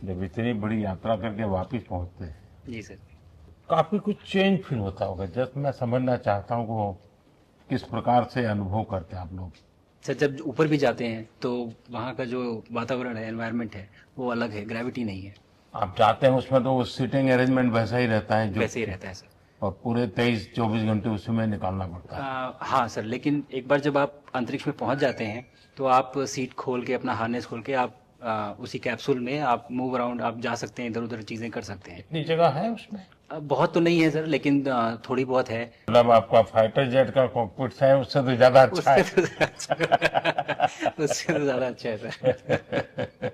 जब इतनी बड़ी यात्रा करके वापस पहुंचते हैं, जी सर। काफी कुछ चेंज फील होता होगा। जस्ट मैं समझना चाहता हूँ वो किस प्रकार से अनुभव करते हैं आप लोग। सर जब ऊपर भी जाते हैं तो वहाँ का जो वातावरण है, एनवायरनमेंट है, वो अलग है, ग्रेविटी नहीं है। आप जाते हैं उसमें तो वो सीटिंग अरेंजमेंट वैसा ही रहता है जो, वैसे ही रहता है सर। और पूरे 23-24 घंटे उसमें निकालना पड़ता है। हाँ सर, लेकिन एक बार जब आप अंतरिक्ष में पहुंच जाते हैं तो आप सीट खोल के, अपना हार्नेस खोल के, आप उसी कैप्सूल में आप मूव अराउंड, आप जा सकते हैं, इधर उधर चीज़ें कर सकते हैं। इतनी जगह है उसमें? बहुत तो नहीं है सर, लेकिन थोड़ी बहुत है। मतलब आपका फाइटर जेट का कॉकपिट है उससे तो ज्यादा अच्छा उससे है। तो उससे तो ज़्यादा अच्छा है सर।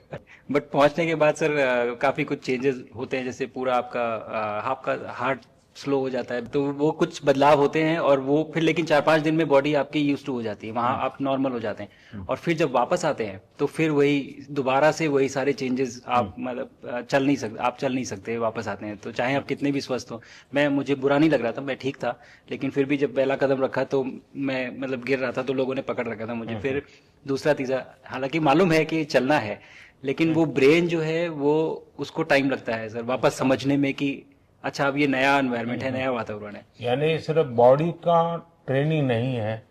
बट पहुंचने के बाद सर काफ़ी कुछ चेंजेस होते हैं, जैसे पूरा आपका हार्ट स्लो हो जाता है, तो वो कुछ बदलाव होते हैं, और वो फिर लेकिन 4-5 दिन में बॉडी आपकी यूज टू हो जाती है, वहाँ आप नॉर्मल हो जाते हैं। और फिर जब वापस आते हैं तो फिर वही दोबारा से वही सारे चेंजेस, आप मतलब चल नहीं सकते वापस आते हैं, तो चाहे आप कितने भी स्वस्थ हो। मुझे बुरा नहीं लग रहा था, मैं ठीक था, लेकिन फिर भी जब पहला कदम रखा तो मैं मतलब गिर रहा था, तो लोगों ने पकड़ रखा था मुझे। फिर दूसरा तीसरा, हालांकि मालूम है कि चलना है, लेकिन वो ब्रेन जो है वो, उसको टाइम लगता है सर वापस समझने में कि अच्छा अब ये नया एनवायरनमेंट है, नया वातावरण है। यानी सिर्फ बॉडी का ट्रेनिंग नहीं है,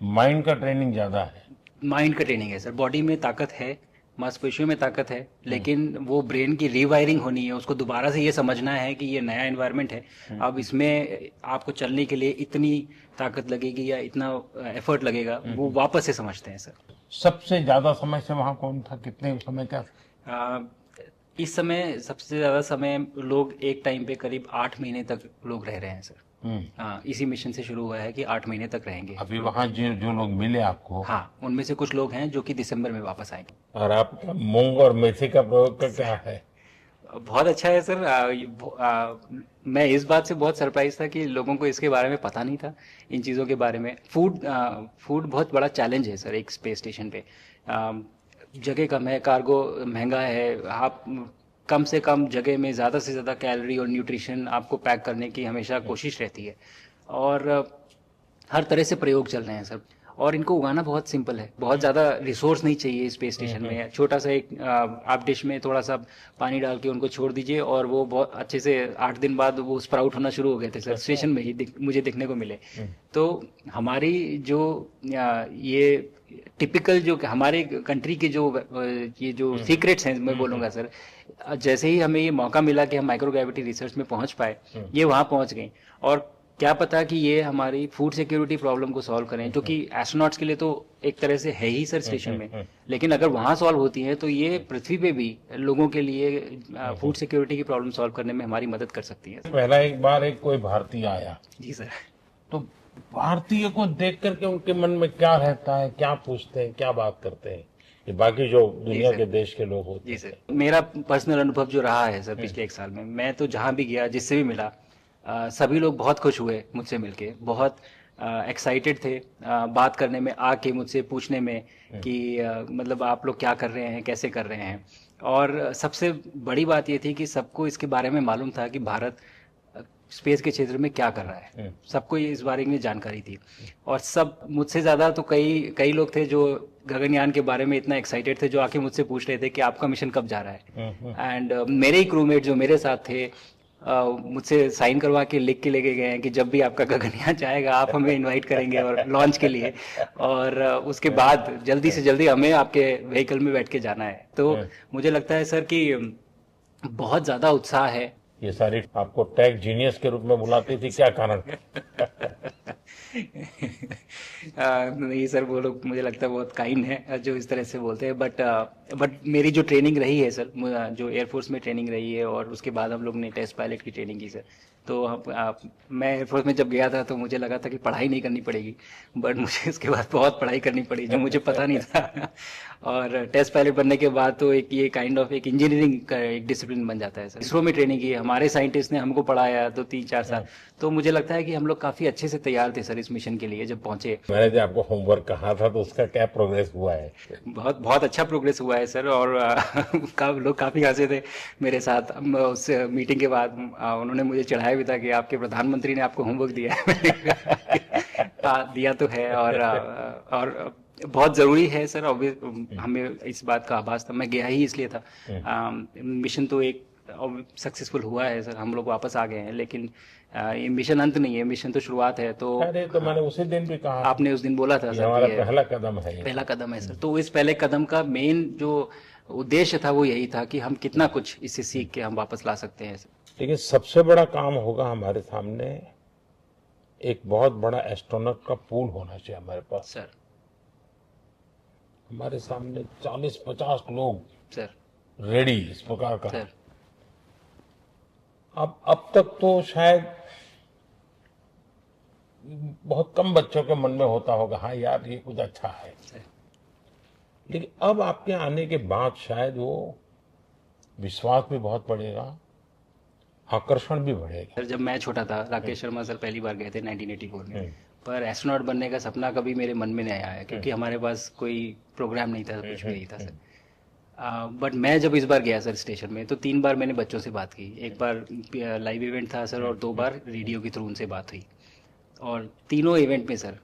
माइंड का ट्रेनिंग ज्यादा है। माइंड का ट्रेनिंग है सर, बॉडी में ताकत है, मांसपेशियों में ताकत है, लेकिन वो ब्रेन की रीवायरिंग होनी है, उसको दोबारा से ये समझना है कि ये नया एनवायरनमेंट है। अब इसमें आपको चलने के लिए इतनी ताकत लगेगी या इतना एफर्ट लगेगा, वो वापस से समझते हैं सर। सबसे ज्यादा समय से वहां कौन था, कितने समय का? आ, इस समय सबसे ज़्यादा समय लोग एक टाइम पे करीब 8 महीने तक लोग रह रहे हैं सर। हाँ, इसी मिशन से शुरू हुआ है कि 8 महीने तक रहेंगे। अभी वहां जो जो लोग मिले आपको, हाँ, उनमें से कुछ लोग हैं जो कि दिसंबर में वापस आएंगे। और आपका मूंग और मेथी का प्रयोग का क्या है? बहुत अच्छा है सर। मैं इस बात से बहुत सरप्राइज था कि लोगों को इसके बारे में पता नहीं था, इन चीज़ों के बारे में। फूड बहुत बड़ा चैलेंज है सर एक स्पेस स्टेशन पे। जगह कम है, कार्गो महंगा है, आप कम से कम जगह में ज़्यादा से ज़्यादा कैलोरी और न्यूट्रिशन आपको पैक करने की हमेशा कोशिश रहती है, और हर तरह से प्रयोग चल रहे हैं सर। और इनको उगाना बहुत सिंपल है, बहुत ज़्यादा रिसोर्स नहीं चाहिए स्पेस स्टेशन में। छोटा सा एक आप डिश में थोड़ा सा पानी डाल के उनको छोड़ दीजिए, और वो बहुत अच्छे से 8 दिन बाद वो स्प्राउट होना शुरू हो गए थे सर, स्टेशन में ही मुझे देखने को मिले। तो हमारी जो ये टिपिकल जो हमारे कंट्री के जो ये जो सीक्रेट्स हैं, मैं बोलूँगा सर, जैसे ही हमें ये मौका मिला कि हम माइक्रोग्रेविटी रिसर्च में पहुंच पाए, ये वहाँ पहुंच गई। और क्या पता कि ये हमारी फूड सिक्योरिटी प्रॉब्लम को सॉल्व करें, जो कि एस्ट्रोनॉट्स के लिए तो एक तरह से है ही सर स्टेशन में, लेकिन अगर वहाँ सॉल्व होती है तो ये पृथ्वी पे भी लोगों के लिए फूड सिक्योरिटी की प्रॉब्लम सॉल्व करने में हमारी मदद कर सकती है। पहला एक बार एक कोई भारतीय आया, जी सर। तो भारतीय को देख करके उनके मन में क्या रहता है, क्या पूछते हैं, क्या बात करते हैं, ये बाकी जो दुनिया के देश के लोग होते जी हैं? सर, मेरा पर्सनल अनुभव जो रहा है सर पिछले 1 साल में, मैं तो जहाँ भी गया, जिससे भी मिला, सभी लोग बहुत खुश हुए मुझसे मिलके, बहुत एक्साइटेड थे बात करने में, आके मुझसे पूछने में कि मतलब आप लोग क्या कर रहे हैं, कैसे कर रहे हैं। और सबसे बड़ी बात ये थी कि सबको इसके बारे में मालूम था कि भारत स्पेस के क्षेत्र में क्या कर रहा है, सबको ये इस बारे में जानकारी थी। और सब मुझसे ज़्यादा तो कई कई लोग थे जो गगनयान के बारे में इतना एक्साइटेड थे, जो आके मुझसे पूछ रहे थे कि आपका मिशन कब जा रहा है। एंड मेरे ही क्रूमेट जो मेरे साथ थे, मुझसे साइन करवा के लिख के लेके गए हैं कि जब भी आपका गगनयान जाएगा आप हमें इनवाइट करेंगे और लॉन्च के लिए, और उसके बाद जल्दी से जल्दी हमें आपके व्हीकल में बैठ के जाना है। तो मुझे लगता है सर कि बहुत ज़्यादा उत्साह है। ये सारी आपको टेक जीनियस के रूप में बुलाती थी, क्या कारण? नहीं सर, वो लोग मुझे लगता है बहुत काइंड है जो इस तरह से बोलते हैं। बट मेरी जो ट्रेनिंग रही है सर, जो एयरफोर्स में ट्रेनिंग रही है, और उसके बाद हम लोग ने टेस्ट पायलट की ट्रेनिंग की सर। तो मैं एयरफोर्स में जब गया था तो मुझे लगा था कि पढ़ाई नहीं करनी पड़ेगी, बट मुझे इसके बाद बहुत पढ़ाई करनी पड़ी, जो मुझे पता नहीं था। और टेस्ट पायलट बनने के बाद तो एक ये काइंड ऑफ एक इंजीनियरिंग का एक डिसिप्लिन बन जाता है सर। इसरो में ट्रेनिंग की, हमारे साइंटिस्ट ने हमको पढ़ाया तो 3-4 साल। तो मुझे लगता है कि हम लोग काफ़ी अच्छे से तैयार थे सर इस मिशन के लिए जब पहुंचे। मैंने जो आपको होमवर्क कहा था तो उसका क्या प्रोग्रेस हुआ है? बहुत बहुत अच्छा प्रोग्रेस हुआ है सर, और लोग काफ़ी हंसे थे मेरे साथ। उस मीटिंग के बाद उन्होंने मुझे चढ़ाया भी था कि आपके प्रधानमंत्री ने आपको होमवर्क दिया है। दिया तो है, और बहुत ज़रूरी है सर। हमें इस बात का आभास था, मैं गया ही इसलिए था। मिशन तो एक सक्सेसफुल हुआ है सर, हम लोग वापस आ गए हैं, लेकिन ये मिशन अंत नहीं है, मिशन तो शुरुआत है। तो अरे तो मैंने उसी दिन भी कहा था आपने उस दिन बोला था कि सर हमारा कि ये पहला कदम है ये। पहला कदम है सर। तो इस पहले कदम का मेन जो उद्देश्य था वो यही था कि हम कितना कुछ इससे सीख के हम वापस ला सकते हैं सर। लेकिन सबसे बड़ा काम होगा हमारे सामने, एक बहुत बड़ा एस्ट्रोनॉट का पूल होना चाहिए हमारे पास। सर हमारे सामने 40-50 लोग सर रेडी इस प्रकार का। सर अब तक तो शायद बहुत कम बच्चों के मन में होता होगा, हाँ यार ये कुछ अच्छा है, सर लेकिन अब आपके आने के बाद शायद वो विश्वास भी बहुत बढ़ेगा, आकर्षण भी बढ़ेगा। सर जब मैं छोटा था, राकेश शर्मा सर पहली बार गए थे 1984 में, पर एस्ट्रोनॉट बनने का सपना कभी मेरे मन में नहीं आया, क्योंकि हमारे पास कोई प्रोग्राम नहीं था, कुछ भी नहीं था सर। बट मैं जब इस बार गया सर स्टेशन में, तो 3 बार मैंने बच्चों से बात की। एक बार लाइव इवेंट था सर, और 2 बार रेडियो के थ्रू उनसे बात हुई। और तीनों इवेंट में सर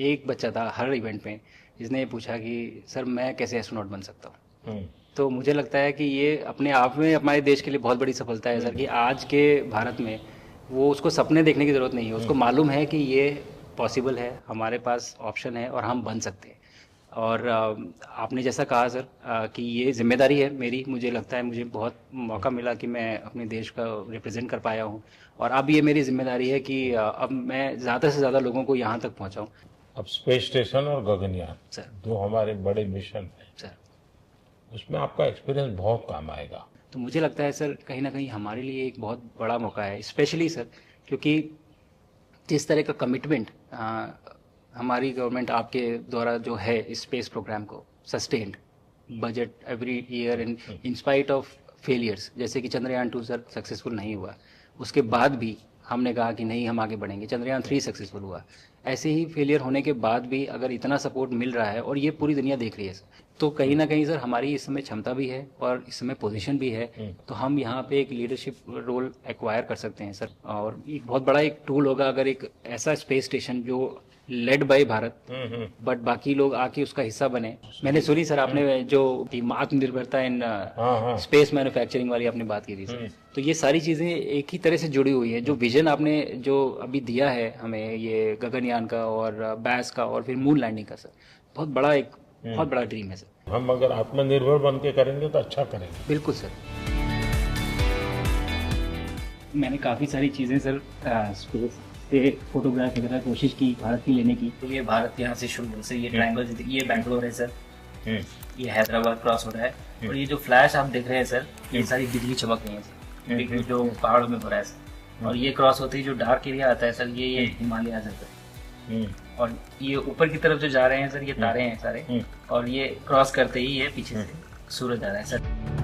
एक बच्चा था हर इवेंट में जिसने ये पूछा कि सर मैं कैसे एस्ट्रोनॉट बन सकता हूँ। तो मुझे लगता है कि ये अपने आप में हमारे देश के लिए बहुत बड़ी सफलता है सर, कि आज के भारत में वो उसको सपने देखने की ज़रूरत नहीं है, उसको मालूम है कि ये पॉसिबल है, हमारे पास ऑप्शन है और हम बन सकते हैं। और आपने जैसा कहा सर कि ये जिम्मेदारी है मेरी, मुझे लगता है मुझे बहुत मौका मिला कि मैं अपने देश का रिप्रेजेंट कर पाया हूँ, और अब ये मेरी जिम्मेदारी है कि अब मैं ज़्यादा से ज़्यादा लोगों को यहाँ तक पहुँचाऊँ। अब स्पेस स्टेशन और गगनयान सर जो हमारे बड़े मिशन है, सर उसमें आपका एक्सपीरियंस बहुत काम आएगा। तो मुझे लगता है सर कहीं ना कहीं हमारे लिए एक बहुत बड़ा मौका है, स्पेशली सर क्योंकि जिस तरह का कमिटमेंट हमारी गवर्नमेंट आपके द्वारा जो है इस स्पेस प्रोग्राम को, sustained budget every year and in spite of failures, जैसे कि चंद्रयान 2 सर सक्सेसफुल नहीं हुआ, उसके बाद भी हमने कहा कि नहीं हम आगे बढ़ेंगे, चंद्रयान 3 सक्सेसफुल हुआ। ऐसे ही फेलियर होने के बाद भी अगर इतना सपोर्ट मिल रहा है और ये पूरी दुनिया देख रही है सर, तो कहीं ना कहीं सर हमारी इस समय क्षमता भी है और इस समय पोजीशन भी है, तो हम यहाँ पे एक लीडरशिप रोल एक्वायर कर सकते हैं सर। और एक बहुत बड़ा एक टूल होगा अगर एक ऐसा स्पेस स्टेशन जो लेड बाय भारत बट बाकी लोग आके उसका हिस्सा बने। मैंने सुनी सर आपने जो आत्मनिर्भरता इन स्पेस मैन्युफैक्चरिंग वाली आपने बात की थी सर, तो ये सारी चीज़ें एक ही तरह से जुड़ी हुई है। जो विजन आपने जो अभी दिया है हमें, ये गगनयान का और बैस का और फिर मून लैंडिंग का सर, बहुत बड़ा ड्रीम है सर। हम अगर आत्मनिर्भर बन के करेंगे तो अच्छा करेंगे। बिल्कुल सर। मैंने काफ़ी सारी चीज़ें सर स्पेस से फोटोग्राफ वगैरह कोशिश की भारत की लेने की। तो ये भारत यहाँ से शुरू से ये ट्रायंगल, ये बैंगलोर है सर, ये हैदराबाद क्रॉस हो रहा है, और ये जो फ्लैश आप देख रहे हैं सर, ये सारी बिजली चमक रही है सर, बिजली जो पहाड़ों में हो रहा है सर। और ये क्रॉस होते ही जो डार्क एरिया आता है सर, ये हिमालय आ जाता है, और ये ऊपर की तरफ जो जा रहे हैं सर, ये तारे हैं सारे, और ये क्रॉस करते ही ये पीछे से सूरज आ रहा है सर।